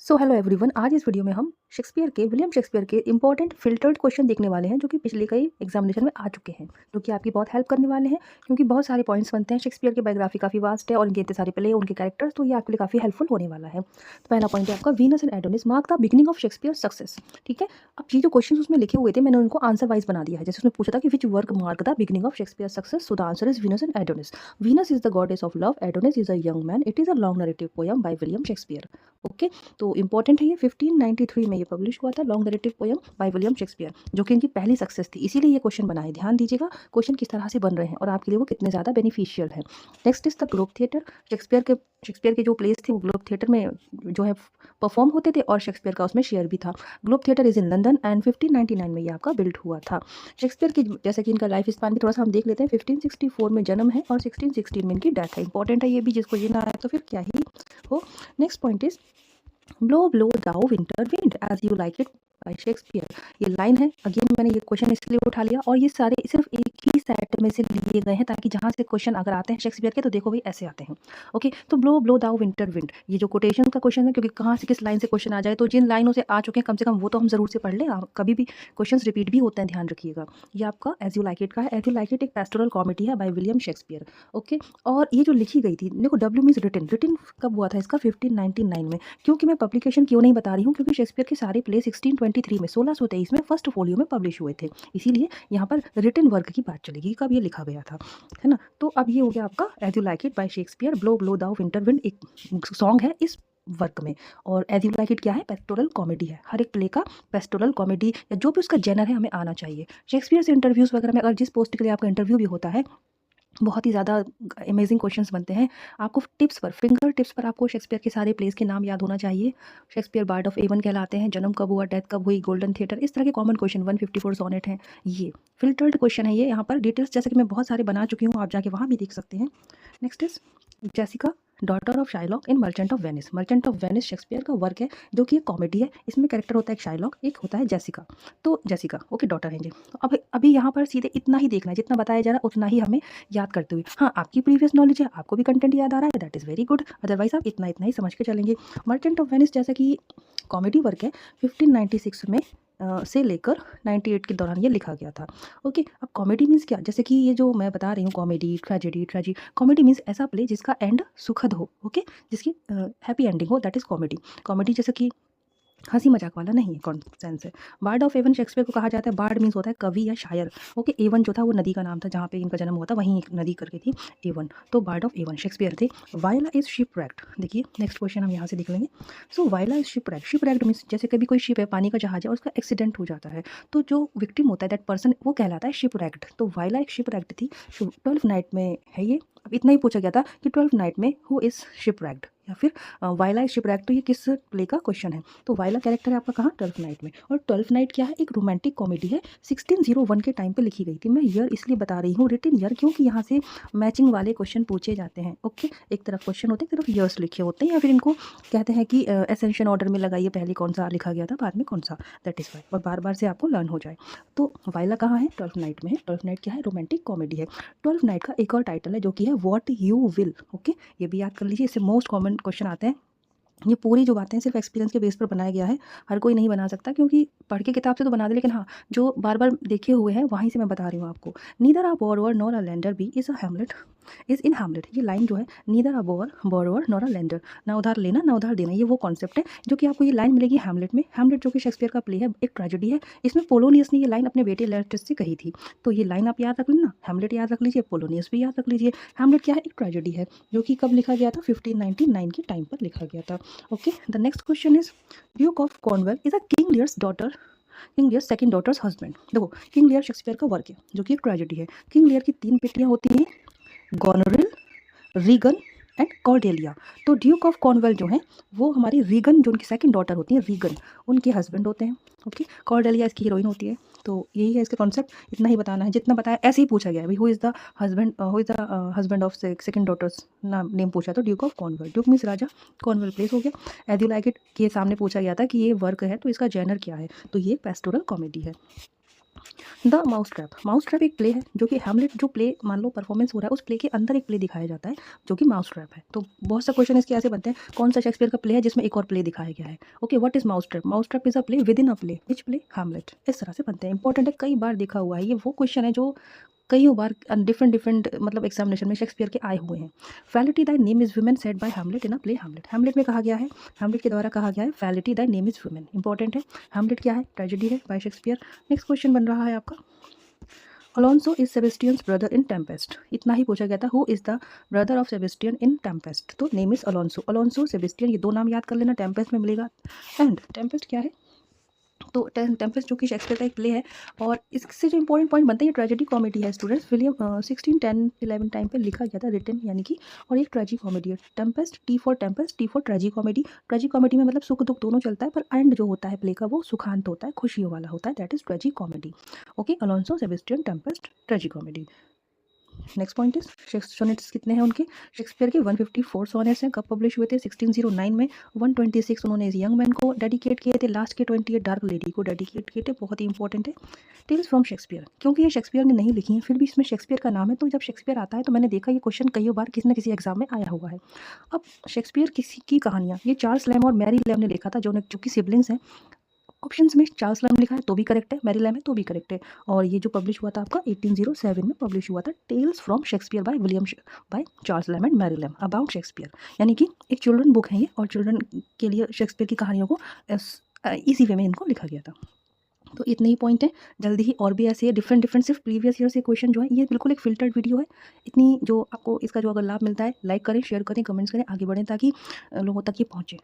So hello everyone, आज इस video में हम विलियम शेक्सपियर के इंपॉर्टेंट फिल्टर्ड क्वेश्चन देखने वाले हैं जो कि पिछले कई एग्जामिनेशन में आ चुके हैं, जो कि आपकी बहुत हेल्प करने वाले हैं क्योंकि बहुत सारे पॉइंट्स बनते हैं। शेक्सपियर की बायोग्राफी काफ़ी वास्ट है और इनके इतने सारे प्ले, उनके कैरेक्टर्स, तो ये आपके लिए काफ़ी हेल्पफुल होने वाला है। तो पहला पॉइंट है आपका, Venus and Adonis mark the beginning of Shakespeare success. ठीक है, अब ये जो क्वेश्चन उसमें लिखे हुए थे मैंने उनको आंसर वाइज बना दिया है। जैसे उसमें पूछा था कि which work mark the beginning of Shakespeare success, so the answer is Venus and Adonis. Venus is the goddess of love, Adonis is a young man, it is a long narrative poem by William Shakespeare. Okay, तो important है ये। 1593 में ये publish हुआ था, long narrative poem by William Shakespeare, जो कि इनकी पहली सक्सेस थी, इसीलिए ये क्वेश्चन बनाए। ध्यान दीजिएगा क्वेश्चन किस तरह से बन रहे हैं और आपके लिए वो कितने ज़्यादा बेनिफिशियल है। Next is the globe theatre. Shakespeare के जो प्लेस थे वो ग्लोब थिएटर में जो है परफॉर्म होते थे और शेक्सपियर का उसमें शेयर भी था। Globe theatre is in London and 1599 में ये आपका बिल्ड हुआ था। शेक्सपियर की जैसे कि इनका लाइफ स्पैन भी थोड़ा सा हम देख लेते हैं। 1564 में जन्म है और 1616 में इनकी डेथ है। इंपॉर्टेंट है ये भी, जिसको ये ना आया तो फिर क्या ही हो। Next point is blow blow thou winter wind as you like it by Shakespeare. ये लाइन है, अगेन मैंने ये क्वेश्चन इसलिए उठा लिया और ये सारे सिर्फ एक ही सेट में से लिए गए हैं ताकि जहाँ से क्वेश्चन अगर आते हैं शेक्सपियर के तो देखो भाई ऐसे आते हैं। ओके, तो blow blow thou winter wind, ये जो कोटेशन का क्वेश्चन है, क्योंकि कहाँ से किस लाइन से क्वेश्चन आ जाए, तो जिन लाइनों से आ चुके हैं कम से कम वो तो हम जरूर से पढ़ लें। कभी भी क्वेश्चन रिपीट भी होते हैं, ध्यान रखिएगा। ये आपका एज यू लाइक इट का है। एज यू लाइक इट एक पेस्टोरल कॉमेडी है बाय विलियम शेक्सपियर। ओके, और ये जो लिखी गई थी, देखो डब्ल्यू मीन्स रिटन, रिटन कब हुआ था इसका, 1599 में। क्योंकि मैं पब्लिकेशन क्यों नहीं बता रही हूँ, क्योंकि शेक्सपियर के सारे प्ले 1623 में 1623 में फर्स्ट फोलियो में पब्लिश हुए थे, इसीलिए यहाँ पर रिटन वर्क की बात चलेगी, कब ये लिखा गया था, है ना। तो अब ये हो गया आपका as you like it by Shakespeare. Blow blow thou winter wind एक सॉन्ग है इस वर्क में, और एज यू लाइक इट क्या है, पेस्टोरल कॉमेडी है। हर एक प्ले का पेस्टोरल कॉमेडी या जो भी उसका जेनर है हमें आना चाहिए। शेक्सपियर से इंटरव्यूज़ वगैरह में अगर जिस पोस्ट के लिए आपका इंटरव्यू भी होता है, बहुत ही ज़्यादा अमेजिंग क्वेश्चंस बनते हैं। आपको टिप्स पर, फिंगर टिप्स पर आपको शेक्सपियर के सारे प्लेस के नाम याद होना चाहिए। शेक्सपियर बार्ड ऑफ एवन कहलाते हैं, जन्म कब हुआ, डेथ कब हुई, गोल्डन थिएटर, इस तरह के कॉमन क्वेश्चन। 154 सोनेट हैं। ये फिल्टर्ड क्वेश्चन है। ये यहाँ पर डिटेल्स जैसे कि मैं बहुत सारे बना चुकी हूँ, आप जाके वहाँ भी देख सकते हैं। Next is Jessica daughter of Shylock in merchant of Venice. Merchant of Venice Shakespeare का वर्क है जो कि एक कॉमेडी है। इसमें कैरेक्टर होता है एक शाइलॉक, एक होता है जेसिका। तो जेसिका ओके डॉटर है जी। तो अब अभी यहाँ पर सीधे इतना ही देखना है, जितना बताया जा रहा है उतना ही हमें याद करते हुए। हाँ, आपकी प्रीवियस नॉलेज है, आपको भी कंटेंट याद आ रहा है, that is very good. Otherwise आप इतना इतना ही समझ के चलेंगे। मर्चेंट ऑफ वेनिस जैसा कि कॉमेडी वर्क है, 1596 में से लेकर 98 के दौरान ये लिखा गया था। ओके, अब कॉमेडी मीन्स क्या, जैसे कि ये जो मैं बता रही हूँ कॉमेडी, ट्रेजेडी, कॉमेडी मीन्स ऐसा प्ले जिसका एंड सुखद हो, ओके, जिसकी हैप्पी एंडिंग हो, दैट इज़ कॉमेडी। कॉमेडी जैसे कि हंसी मजाक वाला नहीं है, कौन सेंस है। बार्ड ऑफ एवन शेक्सपियर को कहा जाता है, बार्ड मीन्स होता है कवि या शायर। ओके, एवन जो था वो नदी का नाम था जहाँ पे इनका जन्म हुआ था, वहीं एक नदी करके थी एवन, तो बार्ड ऑफ एवन शेक्सपियर थे। वायला इज शिपरैक्ट। देखिए नेक्स्ट क्वेश्चन हम यहाँ से लिख लेंगे। सो वायला इज शिपरैक्ट। शिपरैक्ट मीन्स जैसे कभी कोई शिप है, पानी का जहाज है और उसका एक्सीडेंट हो जाता है, तो जो विक्टिम होता है दैट पर्सन वो कहलाता है शिपरैक्ट। तो वायला एक शिपरैक्ट थी। 12th नाइट में है ये। अब इतना ही पूछा गया था कि 12th नाइट में हु इज शिपरैक्ट, या फिर वायला इज शिपरैक्ट, तो ये किस प्ले का क्वेश्चन है। तो वायला कैरेक्टर है आपका कहाँ, 12th नाइट में। और 12th नाइट क्या है, एक रोमांटिक कॉमेडी है, 1601 के टाइम पे लिखी गई थी। मैं ईयर इसलिए बता रही हूँ, रिटन ईयर, क्योंकि यहाँ से मैचिंग वाले क्वेश्चन पूछे जाते हैं। ओके, एक तरफ क्वेश्चन होते हैं, एक तरफ ईयर्स लिखे होते हैं, या फिर इनको कहते हैं कि एसेंशन ऑर्डर में लगाइए, पहले कौन सा लिखा गया था, बाद में कौन सा, दैट इज़ वाई, और बार बार से आपको लर्न हो जाए। तो वायला कहाँ है, 12th नाइट में है। 12th नाइट क्या है, रोमांटिक कॉमेडी है। 12th नाइट का एक और टाइटल है जो कि है व्हाट यू विल। ओके, ये भी याद कर लीजिए, इससे मोस्ट कॉमन क्वेश्चन आते हैं। ये पूरी जो बातें सिर्फ एक्सपीरियंस के बेस पर बनाया गया है, हर कोई नहीं बना सकता, क्योंकि पढ़ के किताब से तो बना दे, लेकिन हाँ जो बार बार देखे हुए हैं वहीं से मैं बता रही हूँ आपको। Neither a borrower nor a lender be is a Hamlet is in Hamlet. ये लाइन जो है, neither a borrower nor a lender, ना उधार लेना ना उधार देना, ये वो कॉन्सेप्ट है जो कि आपको ये लाइन मिलेगी हैमलेट में। हैमलेट जो कि शेक्सपियर का प्ले है, एक ट्रेजेडी है। इसमें पोलोनियस ने ये लाइन अपने बेटे लेटेस्ट से कही थी, तो ये लाइन आप याद रख लेना, हैमलेट याद रख लीजिए, पोलोनियस भी याद रख लीजिए। हैमलेट क्या है, एक ट्रेजेडी है जो कि कब लिखा गया था, 1599 के टाइम पर लिखा गया था। Okay, the next question is duke of Cornwall is a King Lear's daughter, King Lear second daughters husband. देखो किंग लियर शेक्सपियर का वर्क है जो कि एक ट्रेजेडी है। किंग लियर की 3 बेटियां होती हैं, गोनोरिल, रीगन एंड कॉर्डेलिया। तो ड्यूक ऑफ कॉर्नवेल जो है वो हमारी रीगन, जो उनकी सेकंड डॉटर होती है, रीगन उनके हस्बैंड होते हैं। ओके, कॉर्डेलिया इसकी हीरोइन होती है। तो यही है इसका कॉन्सेप्ट, इतना ही बताना है, जितना बताया ऐसे ही पूछा गया है भाई। Who is the husband of second daughters, नाम नेम पूछा तो duke of Cornwall. Duke means राजा, कॉर्नवेल प्लेस हो गया। एज यू लाइक इट के सामने पूछा गया था कि ये वर्क है तो इसका जेनर क्या है, तो ये पेस्टोरल कॉमेडी है। द माउस ट्रैप एक प्ले है जो कि हैमलेट जो प्ले मान लो परफॉर्मेंस हो रहा है उस प्ले के अंदर एक प्ले दिखाया जाता है जो कि माउस ट्रैप है। तो बहुत सा क्वेश्चन इसके ऐसे बनते हैं, कौन सा शेक्सपियर का प्ले है जिसमें एक और प्ले दिखाया गया है। Okay, what is mouse trap? Mouse trap is a play with in a play, which play? Hamlet. इस तरह से बनते हैं, इंपॉर्टेंट है, कई बार देखा हुआ है, ये वो क्वेश्चन है जो कई बार डिफरेंट डिफरेंट मतलब एग्जामिनेशन में शेक्सपियर के आए हुए हैं। वैलिटी दाई name is women said bye Hamlet in a play Hamlet. Hamlet में कहा गया है, हैमलेट के द्वारा कहा गया है वैलिटी दाई नेम इज वुमेन, इंपॉर्टेंट है। हैमलेट क्या है? ट्रेजेडी है बाय शेक्सपियर। नेक्स्ट क्वेश्चन बन रहा है आपका, Alonso is Sebastian's brother in Tempest. इतना ही पूछा गया था, who is the brother of Sebastian in Tempest. तो name is Alonso, Alonso Sebastian, ये दो नाम याद कर लेना, टेम्पेस्ट में मिलेगा। एंड टेम्पेस्ट क्या है? तो टेम्पेस्ट जो कि शेक्सपियर का एक प्ले है, और इससे जो इंपॉर्टेंट पॉइंट बनता है, ये ट्रेजेडी कॉमेडी है स्टूडेंट्स। विलियम 1610-11 टाइम पे लिखा गया था, रिटन यानी कि, और एक ट्रेजी कॉमेडी है। Tempest, T for ट्रेजी comedy. ट्रेजी comedy में मतलब सुख दुख दोनों चलता है, पर एंड जो होता है प्ले का वो सुखांत होता है, खुशियों वाला होता है, that is ट्रेजी comedy. Okay, Alonso Sebastian Tempest ट्रेजी comedy. Next point is sonnets कितने हैं उनके? शेक्सपियर के 154 सोनेट्स हैं। कब पब्लिश हुए थे? 1609 में। 126 उन्होंने इस यंग मैन को डेडिकेट किए थे, लास्ट के 28 डार्क लेडी को डेडिकेट किए थे, बहुत ही इंपॉर्टेंट है। टेल्स फ्रॉम शेक्सपियर, क्योंकि ये शेक्सपियर ने नहीं लिखी है, फिर भी इसमें शेक्सपियर का नाम है, तो जब शेक्सपियर आता है तो मैंने देखा ये क्वेश्चन कई बार किसी न किसी एग्जाम में आया हुआ है। अब शेक्सपियर किसी की कहानियाँ, ये चार्ल्स लैम और मैरी लैम ने लिखा था, जो कि सिबलिंग्स हैं। ऑप्शंस में चार्ल्स लैम लिखा है तो भी करेक्ट है, मैरी लैम है तो भी करेक्ट है। और ये जो पब्लिश हुआ था आपका 1807 में पब्लिश हुआ था, Tales from Shakespeare by Charles Lamb and Mary Lamb about Shakespeare, यानी कि एक चिल्ड्रन बुक है ये, और चिल्ड्रन के लिए शेक्सपियर की कहानियों को इसी वे में इनको लिखा गया था। तो इतने ही पॉइंट है, जल्दी ही और भी ऐसे है डिफरेंट डिफरेंट, सिर्फ प्रीवियस ईयर से क्वेश्चन जो है, ये बिल्कुल एक फिल्टर्ड वीडियो है। इतनी जो आपको इसका जो अगर लाभ मिलता है, लाइक करें, शेयर करें, कमेंट्स करें, आगे बढ़ें, ताकि लोगों तक ये पहुँचे।